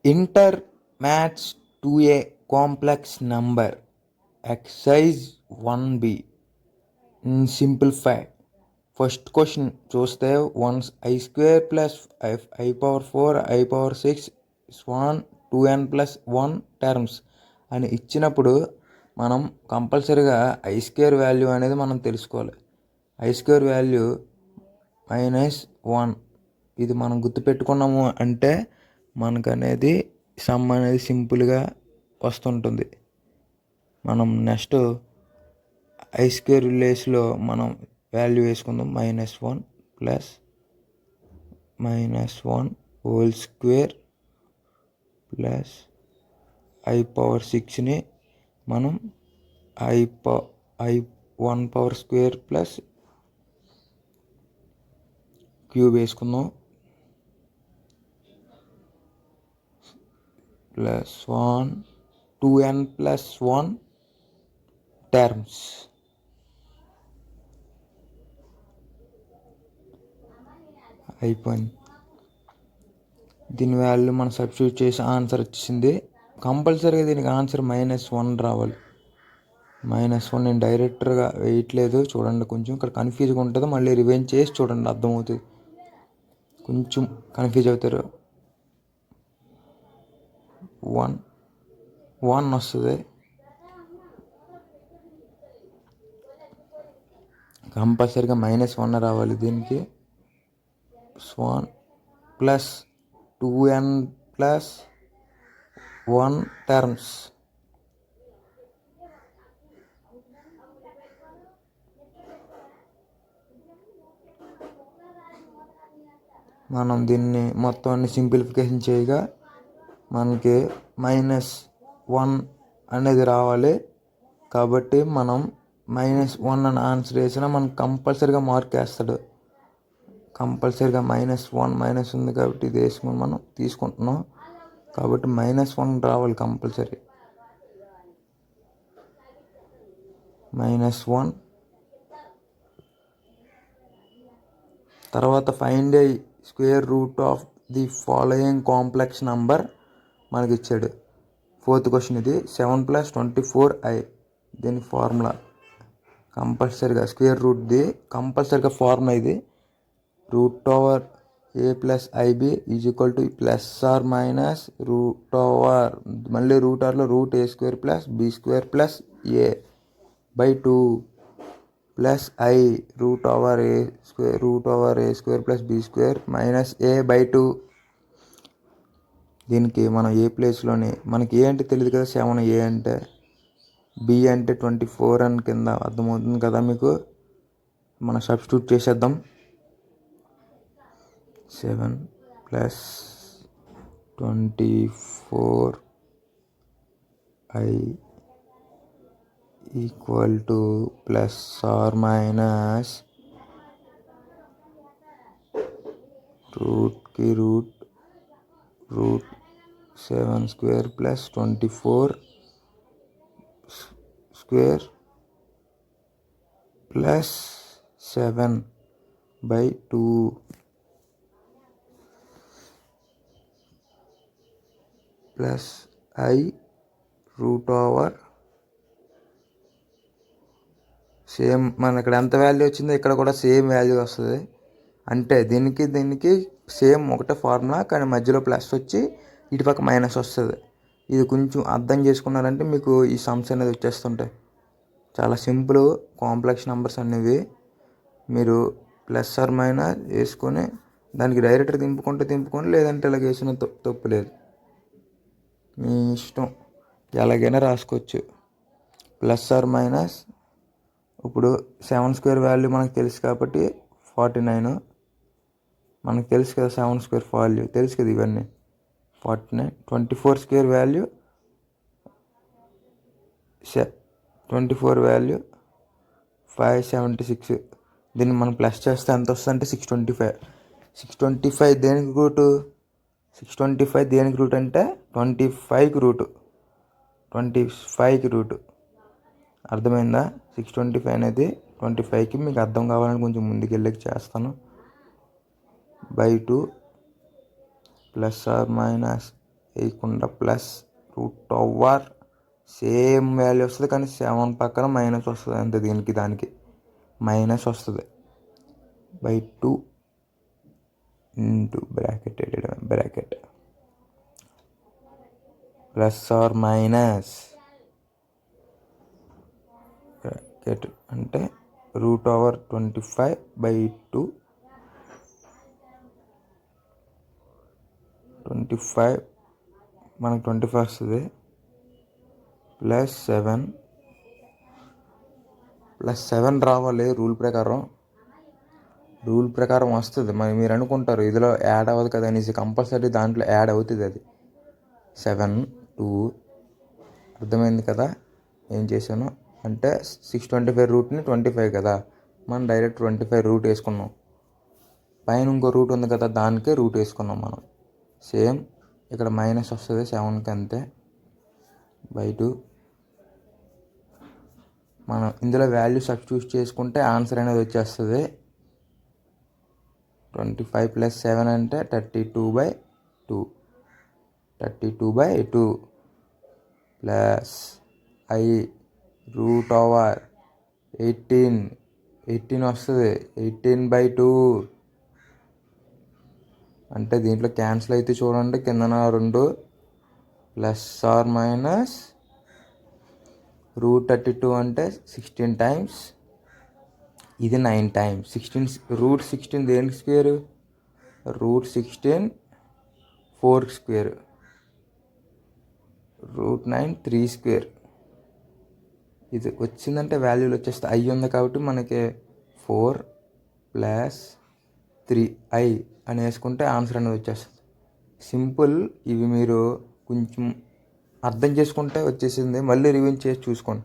Enter match to a complex number exercise 1b. Simplify. First question చూస్తే 1i² plus i⁴ i⁴ 6 2n+1 terms అని ఇచ్చినప్పుడు మనం కంపల్సరీగా i² value అనేది మనం తెలుసుకోవాలి. i² వాల్యూ -1 ఇది మనం గుర్తుపెట్టుకున్నాము అంటే మనకు అనేది సమ్ అనేది సింపుల్గా వస్తుంటుంది. మనం నెక్స్ట్ i² ప్లేస్లో మనం వాల్యూ వేసుకుందాం. -1 plus -1 whole square plus i⁴ మనం i⁴ ప్లస్ క్యూబ్ వేసుకుందాం ప్లస్ 2n+1 టర్మ్స్. అయిపోయింది. దీని వాల్యూ మనం సబ్స్టిట్యూట్ చేసి ఆన్సర్ వచ్చేసింది. కంపల్సరీగా దీనికి ఆన్సర్ -1 రావాలి. -1 నేను డైరెక్ట్గా వేయట్లేదు, చూడండి. కొంచెం ఇక్కడ కన్ఫ్యూజ్గా ఉంటుంది, మళ్ళీ రివైండ్ చేసి చూడండి, అర్థమవుతుంది. కొంచెం కన్ఫ్యూజ్ అవుతారు. 1 వస్తుంది. కంపల్సరీగా -1 రావాలి. దీనికి 1 ప్లస్ 2n+1 టర్మ్స్. మనం దీన్ని మొత్తాన్ని సింప్లిఫికేషన్ చేయగా మనకి -1 అనేది రావాలి. కాబట్టి మనం -1 అని ఆన్సర్ వేసినా మనకు కంపల్సరీగా మార్క్ వేస్తాడు. కంపల్సరీగా -1 ఉంది కాబట్టి ఇది వేసుకుని మనం తీసుకుంటున్నాం. కాబట్టి -1 రావాలి కంపల్సరీ. -1 తర్వాత find a square root of the following complex number మనకి ఇచ్చాడు. 4th క్వశ్చన్ ఇది. 7 + 24i. దీని ఫార్ములా కంపల్సరీగా స్క్వేర్ రూట్ది కంపల్సరీగా ఫార్ములా ఇది. √a + ib = +or - మళ్ళీ √r లో √a² + b² + a/2 plus i √a² + b² -a/2. దీనికి మనం ఏ ప్లేస్లోని మనకి ఏ అంటే తెలియదు కదా, 7a అంటే, b అంటే 24 అని కింద అర్థమవుతుంది కదా మీకు. మనం సబ్స్టిట్యూట్ చేసేద్దాం. 7 + 24i = ±రూట్కి రూట్ √7² + 24² + 7/2 ప్లస్ i √. సేమ్ మన ఇక్కడ ఎంత వాల్యూ వచ్చిందో ఇక్కడ కూడా సేమ్ వాల్యూ వస్తుంది. అంటే దీనికి సేమ్ ఒకటే ఫార్ములా, కానీ మధ్యలో ప్లస్ వచ్చి ఇటు పక్క మైనస్ వస్తుంది. ఇది కొంచెం అర్థం చేసుకున్నారంటే మీకు ఈ సమ్స్ అనేది వచ్చేస్తుంటాయి. చాలా సింపుల్ కాంప్లెక్స్ నెంబర్స్ అనేవి. మీరు ± వేసుకొని దానికి డైరెక్ట్ దింపుకొని లేదంటే ఇలాగ వేసిన తప్పు లేదు, మీ ఇష్టం, ఎలాగైనా రాసుకోవచ్చు. ± ఇప్పుడు 7² వాల్యూ మనకు తెలుసు కాబట్టి 49. మనకు తెలుసు కదా 7² వాల్యూ తెలుసు కదా, ఇవన్నీ 49. 24² వాల్యూ 576. దీన్ని మనం ప్లస్ చేస్తే ఎంత వస్తుంది అంటే 625. 625 దేనికి రూటు? 625 దేనికి రూట్ అంటే 25కి రూటు. 25కి రూటు అర్థమైందా? 625 అనేది 25కి. మీకు అర్థం కావాలని కొంచెం ముందుకెళ్ళి చేస్తాను. /2 ± వేయకుండా plus root over same value వస్తుంది, కానీ 7 పక్కన మైనస్ వస్తుంది అంతే. దీనికి దానికి మైనస్ వస్తుంది by 2 into bracket plus or minus bracket అంటే రూట్ ఓవర్ 25/2 25 మనకు 25 వస్తుంది ప్లస్ 7 రావాలి రూల్ ప్రకారం వస్తుంది. మరి మీరు అనుకుంటారు ఇందులో యాడ్ అవ్వదు కదా అనేసి, కంపల్సరీ దాంట్లో యాడ్ అవుతుంది అది 7 2. అర్థమైంది కదా ఏం చేశాను అంటే 625 రూట్ని 25 కదా, మనం డైరెక్ట్ 25 రూట్ వేసుకున్నాం. పైన ఇంకో రూట్ ఉంది కదా, దానికే రూట్ వేసుకున్నాం మనం. సేమ్ ఇక్కడ మైనస్ వస్తుంది 7కి అంతే బై 2. మనం ఇందులో వాల్యూ సబ్స్టిట్యూట్ చేసుకుంటే ఆన్సర్ అనేది వచ్చేస్తుంది. 25 ప్లస్ 7 అంటే 32/2 ప్లస్ ఐ రూట్ ఓవర్ 18 వస్తుంది 18/2 అంటే దీంట్లో క్యాన్సిల్ అయితే చూడండి కిందన 2 ప్లస్ ఆర్ మైనస్ రూట్ 32 అంటే 16 టైమ్స్, ఇది 9 టైమ్స్. రూట్ 16 దేనికి స్క్వేర్? రూట్ 16 4కి స్క్వేర్, రూట్ 9 3 స్క్వేర్. ఇది వచ్చిందంటే వాల్యూలు వచ్చేస్తే ఐ ఉంది కాబట్టి మనకి 4 ప్లస్ 3i అని వేసుకుంటే ఆన్సర్ అనేది వచ్చేస్తుంది. సింపుల్. ఇవి మీరు కొంచెం అర్థం చేసుకుంటే వచ్చేసింది. మళ్ళీ రివిజన్ చేసి చూసుకోండి.